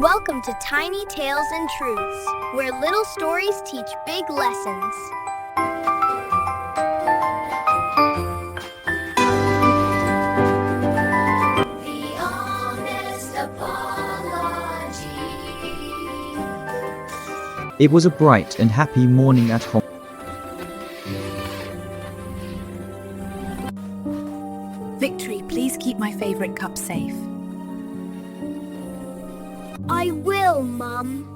Welcome to Tiny Tales and Truths, where little stories teach big lessons. The Honest Apology. It was a bright and happy morning at home. Victory, please keep my favorite cup safe. I will, Mum.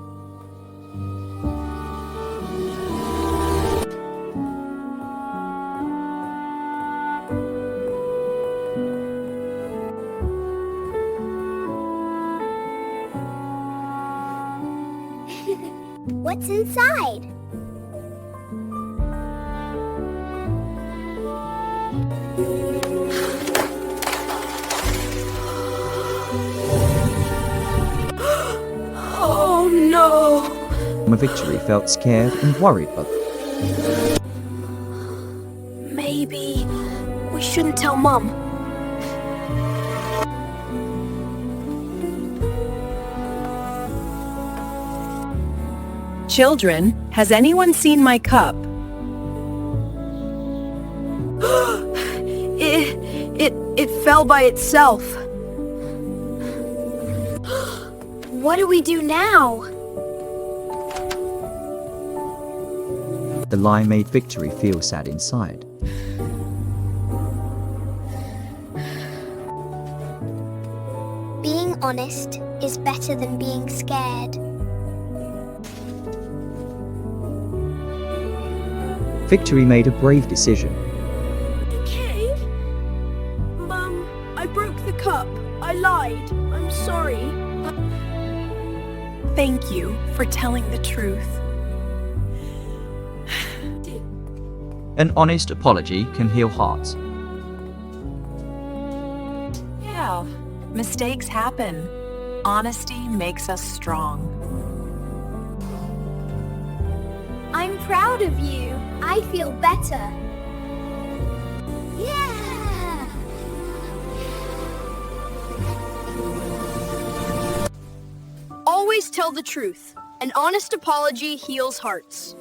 What's inside? Oh no! Victory felt scared and worried, but Maybe we shouldn't tell Mum. Children, has anyone seen my cup? It fell by itself. What do we do now? the lie made Victory feel sad inside. Being honest is better than being scared. Victory made a brave decision. Okay. Mum, I broke the cup. I lied. I'm sorry. Thank you for telling the truth. An honest apology can heal hearts. Yeah, mistakes happen. Honesty makes us strong. I'm proud of you. I feel better. Yeah! Always tell the truth. An honest apology heals hearts.